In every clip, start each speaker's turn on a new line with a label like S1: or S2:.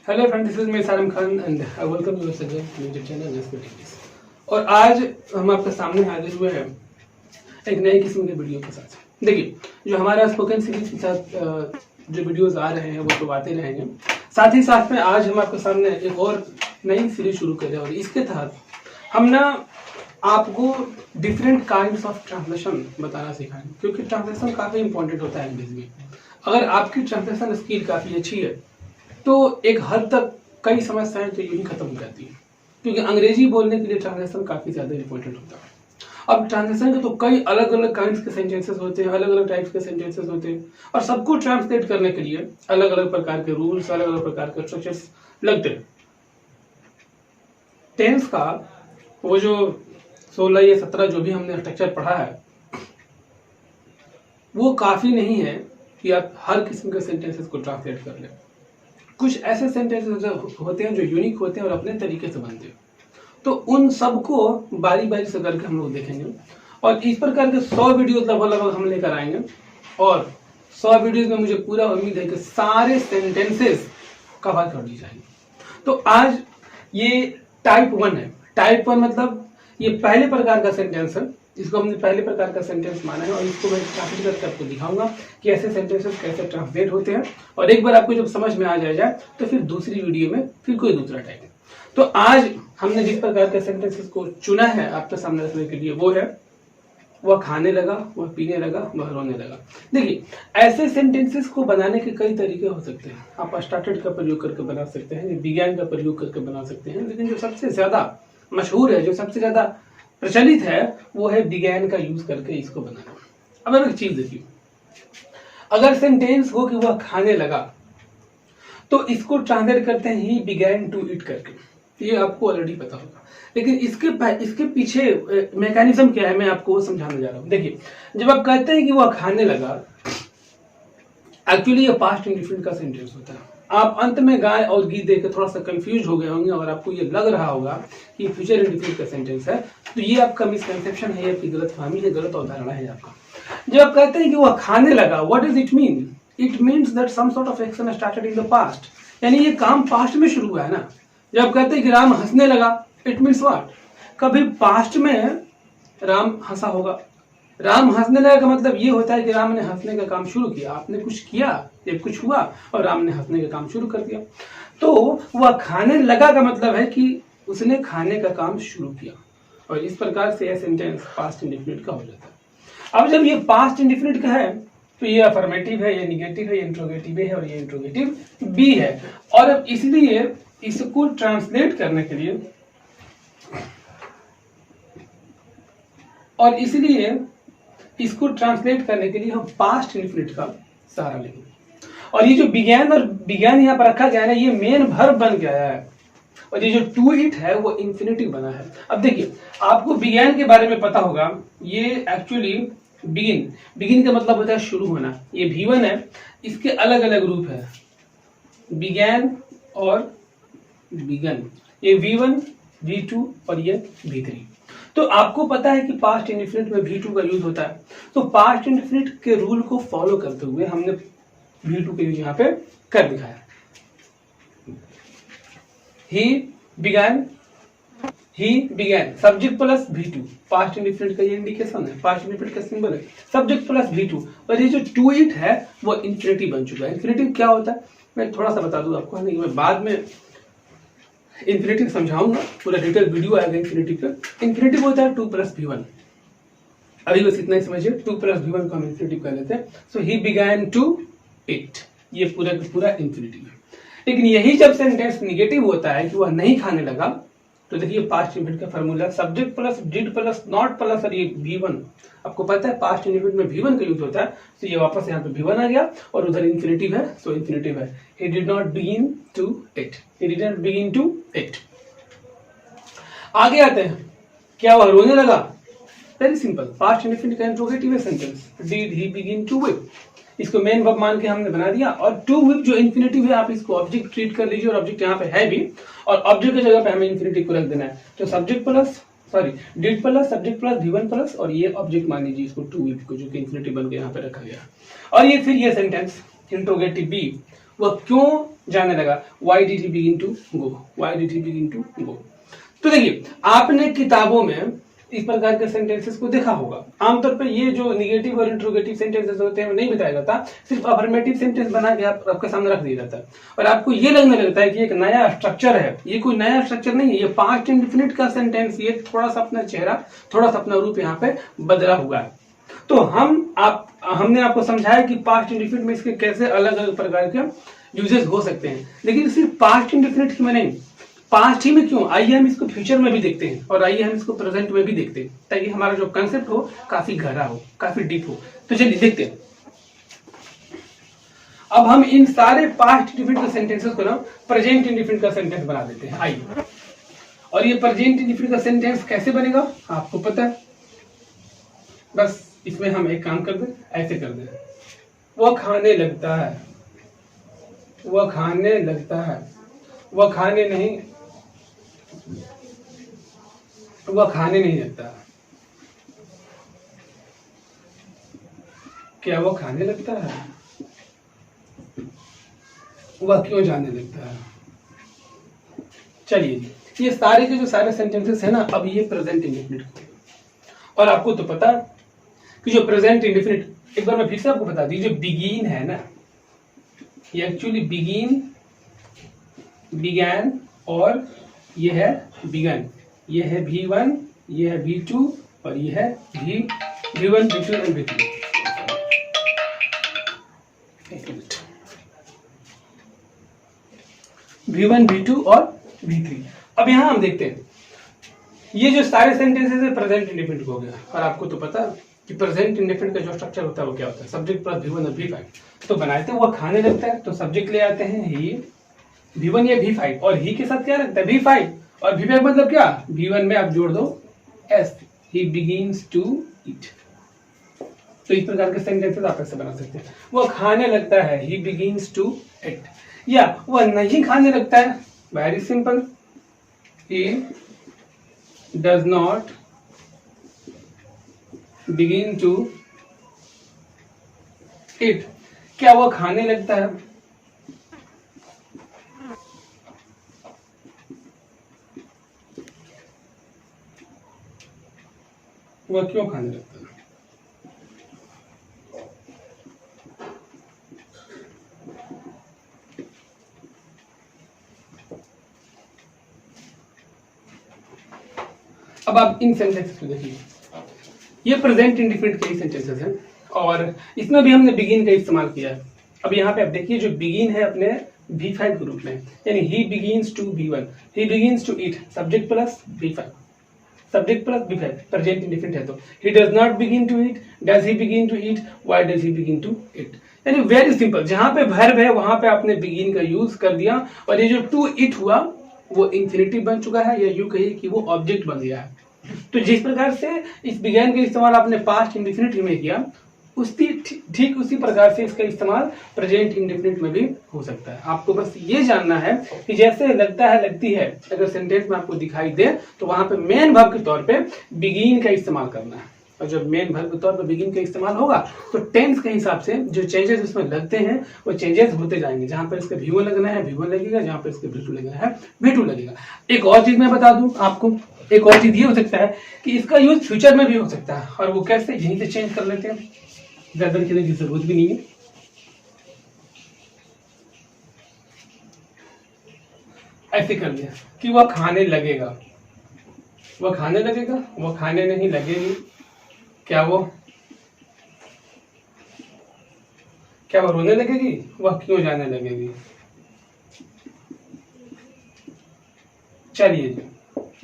S1: Hello friend, this is me Salim Khan and I welcome you once again to YouTube channel SPTVs. और आज हम आपके सामने हाजिर हुए हैं एक नए किस्म के वीडियो के साथ। देखिए, जो हमारा स्पोकन सीरीज के साथ जो वीडियोस आ रहे हैं वो तो आते रहेंगे, साथ ही साथ में आज हम आपके सामने एक और नई सीरीज शुरू कर रहे हैं और इसके तहत हम ना आपको डिफरेंट काइंड्स ऑफ ट्रांसलेशन बताना सिखाएंगे, क्योंकि ट्रांसलेशन काफी इंपॉर्टेंट होता है इंग्लिश में। अगर आपकी ट्रांसलेशन स्किल काफी अच्छी है तो एक हद तक कई समस्याएं तो यूं ही खत्म हो जाती है, क्योंकि अंग्रेजी बोलने के लिए ट्रांसलेशन काफी ज्यादा इंपॉर्टेंट होता है। अब ट्रांसलेशन के तो कई अलग अलग काइंड्स के सेंटेंसेस होते हैं, अलग अलग टाइप्स के सेंटेंसेस होते हैं, और सबको ट्रांसलेट करने के लिए अलग अलग प्रकार के रूल्स, अलग अलग प्रकार के स्ट्रक्चर्स लगते हैं। टेंस का वो जो 16 या 17 जो भी हमने स्ट्रक्चर पढ़ा है वो काफी नहीं है कि आप हर किस्म के सेंटेंसेस को ट्रांसलेट कर लें। कुछ ऐसे सेंटेंसेस होते हैं जो यूनिक होते हैं और अपने तरीके से बनते हैं, तो उन सबको बारी बारी से करके हम लोग देखेंगे और इस प्रकार के 100 वीडियोस लगभग हम लेकर आएंगे। और 100 वीडियोस में मुझे पूरा उम्मीद है कि सारे सेंटेंसेस कवर कर ली जाएंगे। तो आज ये टाइप 1 है। टाइप 1 मतलब ये पहले प्रकार का सेंटेंस है, इसको हमने पहले प्रकार का सेंटेंस माना है और इसको मैं ट्रांसलेट करके आपको दिखाऊंगा कि ऐसे सेंटेंसेस कैसे ट्रांसलेट होते हैं। और एक बार आपको जब समझ में आ जाए तो फिर दूसरी वीडियो में फिर कोई दूसरा टाइप। तो आज हमने जिस प्रकार के सेंटेंसेस को चुना है आपके सामने रखने के लिए वो है वह खाने लगा, वह पीने लगा, वह रोने लगा। देखिए, ऐसे सेंटेंसेस को बनाने के कई तरीके हो सकते हैं। आप स्टार्टेड का प्रयोग करके बना सकते हैं, बिगैन का प्रयोग करके बना सकते हैं, लेकिन जो सबसे ज्यादा मशहूर है, जो सबसे ज्यादा प्रचलित है, वो है बिगैन का यूज करके इसको बनाना। अब एक चीज देखिए, अगर सेंटेंस हो कि वह खाने लगा तो इसको ट्रांसलेट करते हैं ही बिगैन टू ईट करके। ये आपको ऑलरेडी पता होगा, लेकिन इसके पीछे मैकेनिज्म क्या है मैं आपको समझाने जा रहा हूं। देखिए, जब आप कहते हैं कि वह खाने लगा, एक्चुअली ये पास्ट इंडिफिनिट का सेंटेंस होता है। आप अंत में गाय और घी देकर थोड़ा सा कंफ्यूज हो गए होंगे और आपको ये लग रहा होगा कि फ्यूचर इंडिफिनिट का सेंटेंस है, तो ये आपका मिसकंसेप्शन है, आपकी गलतफहमी है, गलत अवधारणा है आपका। जब आप कहते हैं कि वह खाने लगा, what does it mean? It means that some sort of action started in the past, यानी ये काम पास्ट में शुरू हुआ है ना। जब आप कहते हैं कि राम हंसने लगा, इट मीन्स व्हाट? कभी पास्ट में राम हंसा होगा। राम हंसने लगा का मतलब ये होता है कि राम ने हंसने का काम शुरू किया। आपने कुछ किया, ये कुछ हुआ और राम ने हंसने का काम शुरू कर दिया। तो वह खाने लगा का मतलब है कि उसने खाने का काम शुरू किया, और इस प्रकार से यह सेंटेंस पास्ट इंडेफिनिट का हो जाता है। अब जब ये पास्ट इंडेफिनिट का है तो ये अफर्मेटिव है, ये निगेटिव है, ये इंट्रोगेटिव है और ये इंट्रोगेटिव बी है। और अब इसलिए इसको ट्रांसलेट करने के लिए हम पास्ट इंडेफिनिट का सहारा लेंगे। और ये जो बिगैन और बिगैन यहाँ पर रखा गया है ना, ये मेन वर्ब बन के आया है, और ये जो टू इट है वो इंफिनिटिव बना है। अब देखिए, आपको बिगैन के बारे में पता होगा, ये एक्चुअली बिगिन का मतलब होता है शुरू होना। ये V1 है, इसके अलग अलग रूप है, बिगैन और बिगन। ये V1, V2 और ये V3। तो आपको पता है कि पास्ट इंडेफिनिट में V2 का यूज होता है, तो पास्ट इंडेफिनिट के रूल को फॉलो करते हुए हमने V2 का यूज यहाँ पे कर दिखाया। He began subject plus V2, past indefinite का ये इंडिकेशन है, पास्ट इंडेफिनिट का सिंबल है, सब्जेक्ट प्लस V2। और ये जो टू इट है वो इंफिनिटिव बन चुका है। इंफिनिटिव क्या होता है मैं थोड़ा सा बता दूं आपको, है ना, मैं बाद में इंफिनिटिव समझाऊंगा, पूरा डिटेल वीडियो आएगा इंफिनिटिव पे। इंफिनिटिव होता है 2 + V1। अभी बस इतना ही समझिए, 2 + V1 को हम इंफिनिटिव कर लेते हैं। सो ही बिगैन टू इट, ये पूरा पूरा इंफिनिटिव है। लेकिन यही जब सेंटेंस निगेटिव होता है कि वह नहीं खाने लगा, तो देखिए पास्ट इंडेफिनिट का formula subject plus did plus not plus और ये V1। आपको पता है पास्ट इंडेफिनिट में V1 का यूज होता है, तो ये वापस यहाँ पे V1 आ गया और उधर इंफिनिटिव है, सो इंफिनिटिव है। He did not begin to eat, he didn't begin to eat. आगे आते हैं, क्या वह रोने लगा? वेरी सिंपल, पास्ट इंडेफिनिट का इंट्रोगेटिव है sentence, did he begin to weep. इसको मेन वर्ब मान के हमने बना दिया, और टू वीप जो इंफिनिटिव है आप इसको ऑब्जेक्ट ट्रीट कर लीजिए, और ऑब्जेक्ट यहाँ पे है भी, और ऑब्जेक्ट की जगह पे हमें इंफिनिटिव को रख देना है। तो subject plus did plus subject plus V1 plus, और ये ऑब्जेक्ट मान लीजिए इसको टू वीप को, जो कि इंफिनिटिव बन के यहाँ पे रखा गया। और ये फिर ये सेंटेंस इंट्रोगेटिव बी, वह क्यों जाने लगा, why did he begin to go, why did he begin to go. तो देखिए आपने किताबों में इस प्रकार के सेंटेंसेस को देखा होगा। आमतौर पे ये जो निगेटिव और इंट्रोगेटिव सेंटेंसेस होते हैं वो नहीं बताया जाता, सिर्फ अफर्मेटिव सेंटेंस बना के आपके सामने रख दिया जाता है और आपको ये लगने लगता है कि एक नया स्ट्रक्चर है। ये कोई नया स्ट्रक्चर नहीं है, ये पास्ट इंडेफिनिट का सेंटेंस, ये थोड़ा सा अपना चेहरा, थोड़ा सा अपना रूप यहाँ पे बदला हुआ है। तो हमने आपको समझाया कि पास्ट इंडेफिनिट में इसके कैसे अलग अलग प्रकार के यूजेस हो सकते हैं, लेकिन सिर्फ पास्ट इंडेफिनिट में नहीं, पास्ट ही में क्यों, आइए हम इसको फ्यूचर में भी देखते हैं और आइए हम इसको प्रेजेंट में भी देखते हैं, ताकि हमारा जो कंसेप्ट हो काफी गहरा हो, काफी डीप हो। तो चलिए देखते हैं। अब हम इन सारे पास्ट इंडेफिनिट के सेंटेंसेस को ना प्रेजेंट इंडेफिनिट का सेंटेंस बना देते हैं। आइए, और ये प्रेजेंट इंडेफिनिट का सेंटेंस कैसे बनेगा आपको पता है, बस इसमें हम एक काम कर दें, ऐसे कर दें, वो खाने लगता है, वह खाने लगता है, वह खाने नहीं, वह खाने नहीं लगता। क्या वो खाने लगता है, वह क्यों जाने लगता है। चलिए ये सारे के जो सारे सेंटेंसेस है ना, अब ये प्रेजेंट इंडेफिनिट, और आपको तो पता कि जो प्रेजेंट इंडेफिनिट, एक बार मैं फिर से आपको बता दी, जो बिगिन है ना, ये एक्चुअली बिगिन, बिगैन, और ये है बिगन, ये है V1, ये है V2 और ये है V1, V2 एंड V3। एक मिनट, V1, V2 और V3। अब यहां हम देखते हैं, ये जो सारे सेंटेंसेस है प्रेजेंट इंडेफिनिट हो गया, और आपको तो पता कि प्रेजेंट इंडेफिनिट का जो स्ट्रक्चर होता है वो क्या होता है, सब्जेक्ट प्लस V1 और V5। तो बनाते हैं, वो खाने लगता है तो सब्जेक्ट ले आते हैं ही, V1 या V5, और ही के साथ क्या लगता है V5, और V5 मतलब क्या, V1 में आप जोड़ दो S, he begins to eat। तो इस प्रकार के सेंटेंसेस आप ऐसे बना सकते हैं, वो खाने लगता है, he begins to eat, या वह नहीं खाने लगता है, very simple, he does not begin to eat। क्या वह खाने लगता है, वह क्यों खाने लगता है। अब आप इन सेंटेंसेस को देखिए, ये प्रेजेंट इंडेफिनिट के सेंटेंसेस हैं और इसमें भी हमने बिगिन का इस्तेमाल किया है। अब यहाँ पे आप देखिए, जो बिगिन है अपने V5 के रूप में, यानी he begins to V1, he begins to eat, subject plus V5, subject plus V5, present indefinite है तो he does not begin to eat, does he begin to eat, why does he begin to eat। यानी very simple, जहां पे verb है वहां पे आपने begin का यूज कर दिया, और ये जो टू इट हुआ वो इंफिनिटिव बन चुका है, या यूं कहिए कि वो ऑब्जेक्ट बन गया है। तो जिस प्रकार से इस बिगैन का इस्तेमाल आपने पास्ट इंडेफिनिट में किया, ठीक उसी प्रकार से इसका इस्तेमाल प्रेजेंट इंडेफिनिट में भी हो सकता है। आपको बस ये जानना है कि जैसे लगता है, लगती है, अगर सेंटेंस में आपको दिखाई दे तो वहां पे मेन वर्ब के तौर पे बिगिन का इस्तेमाल करना है, और जब मेन वर्ब के तौर पे बिगिन का इस्तेमाल होगा तो टेंस के हिसाब से जो चेंजेस उसमें लगते हैं वो चेंजेस होते जाएंगे। जहां पर इसका V1 लगना है V1 लगेगा, जहां पर इसका V2 लगना है V2 लगेगा। एक और चीज मैं बता दूं आपको, एक और चीज ये हो सकता है कि इसका यूज फ्यूचर में भी हो सकता है, और वो कैसे, यहीं से चेंज कर लेते हैं, ज्यादा लिखने की जरूरत भी नहीं है। ऐसे कर लिया कि वह खाने लगेगा, वह खाने लगेगा, वह खाने नहीं लगेगी, क्या वो रोने लगेगी, वह क्यों जाने लगेगी। चलिए जी,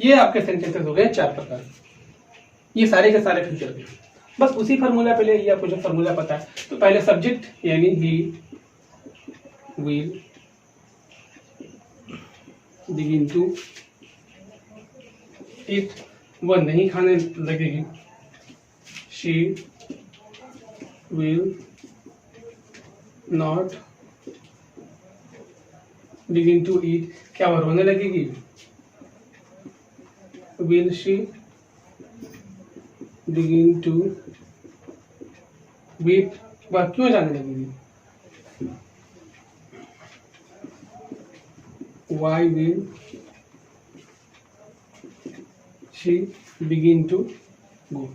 S1: ये आपके सेंटेंसेस हो गए 4 प्रकार, ये सारे के सारे फ्यूचर के। बस उसी फार्मूला पे ले, ये आपको जो फार्मूला पता है, तो पहले सब्जेक्ट यानी he will begin to eat, वह नहीं खाने लगेगी, she will not begin to eat, क्या वह रोने लगेगी, will she begin to weep, वह क्यों जाने लगेगी। why will she begin to go।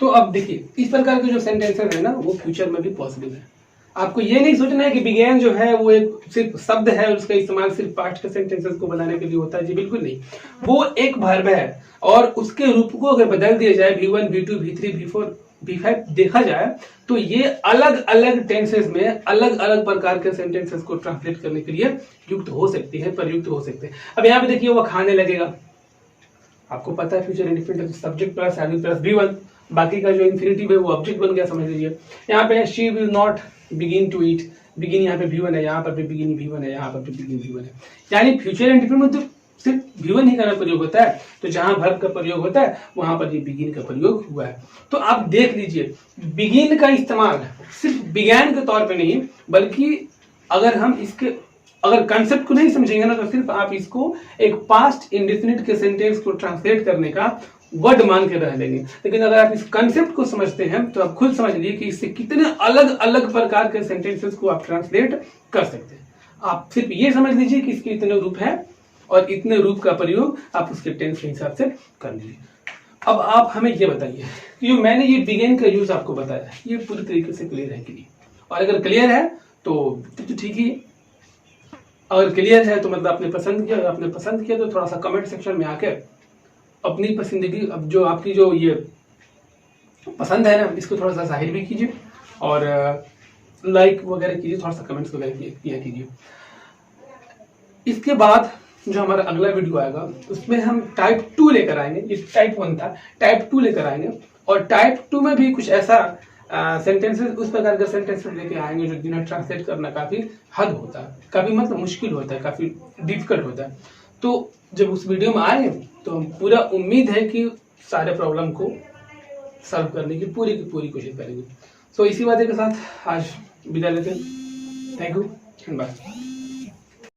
S1: तो अब देखिए इस प्रकार के जो सेंटेंसेस है ना वो फ्यूचर में भी पॉसिबल है। आपको ये नहीं सोचना है कि बिगेन जो है वो एक सिर्फ शब्द है और उसका इस्तेमाल सिर्फ पास्ट के सेंटेंसेस को बनाने के लिए होता है। जी बिल्कुल नहीं, वो एक वर्ब है और उसके रूप को अगर बदल दिया जाए V1, V2, V3, V4, V5 देखा जाए तो ये अलग अलग टेंसेस में अलग अलग प्रकार के सेंटेंसेस को ट्रांसलेट करने के लिए युक्त हो सकती है, प्रयुक्त हो सकते हैं। अब यहाँ पे देखिए वो खाने लगेगा, आपको पता है future indefinite subject plus adjective plus V1, बाकी का जो इंफिनिटिव है वो ऑब्जेक्ट बन गया समझ लीजिए। यहाँ पे she will not begin to eat, begin यहाँ पे V1 है, यहाँ पर भी बिगिन V1 है, यहाँ पर भी बिगिन V1 है। यानी फ्यूचर इंडेफिनिट में तो सिर्फ V1 ही का प्रयोग होता है, तो जहां वर्ब का प्रयोग होता है वहां पर ये बिगिन का प्रयोग हुआ है। तो आप देख लीजिए बिगिन का इस्तेमाल सिर्फ बिगैन के तौर पे नहीं, बल्कि अगर हम इसके अगर कंसेप्ट को नहीं समझेंगे ना तो सिर्फ आप इसको एक पास्ट इंडेफिनिट के सेंटेंस को ट्रांसलेट करने का वर्ड मान के रह लेंगे। लेकिन अगर आप इस कंसेप्ट को समझते हैं तो आप खुद समझ लीजिए कि इससे कितने अलग अलग प्रकार के सेंटेंसेस को आप ट्रांसलेट कर सकते हैं। आप सिर्फ ये समझ लीजिए कि इसके इतने रूप हैं और इतने रूप का प्रयोग आप उसके टेंस के हिसाब से कर लीजिए। अब आप हमें ये बताइए कि जो मैंने ये बिगिन का यूज आपको बताया ये पूरी तरीके से क्लियर है कि नहीं, और अगर क्लियर है तो ठीक ही। अगर क्लियर है तो मतलब आपने पसंद किया, अगर आपने पसंद किया तो थोड़ा सा कमेंट सेक्शन में आके अपनी पसंदगी, अब जो आपकी जो ये पसंद है ना इसको थोड़ा सा जाहिर भी कीजिए और लाइक वगैरह कीजिए, थोड़ा सा कमेंट्स वगैरह किया कीजिए। इसके बाद जो हमारा अगला वीडियो आएगा उसमें हम टाइप 2 लेकर आएंगे। ये टाइप 1 था, टाइप 2 लेकर आएंगे और टाइप 2 में भी कुछ ऐसा सेंटेंसेस, उस प्रकार के सेंटेंसेस लेके आएंगे जो जिन्हें ट्रांसलेट करना काफी हद होता है, काफी मतलब मुश्किल होता है, काफी डिफिकल्ट होता है। तो जब उस वीडियो में आए तो हम पूरा उम्मीद है कि सारे प्रॉब्लम को सॉल्व करने की पूरी कोशिश करेंगे। सो इसी बातें के साथ आज विदा लेते हैं। Thank you and bye.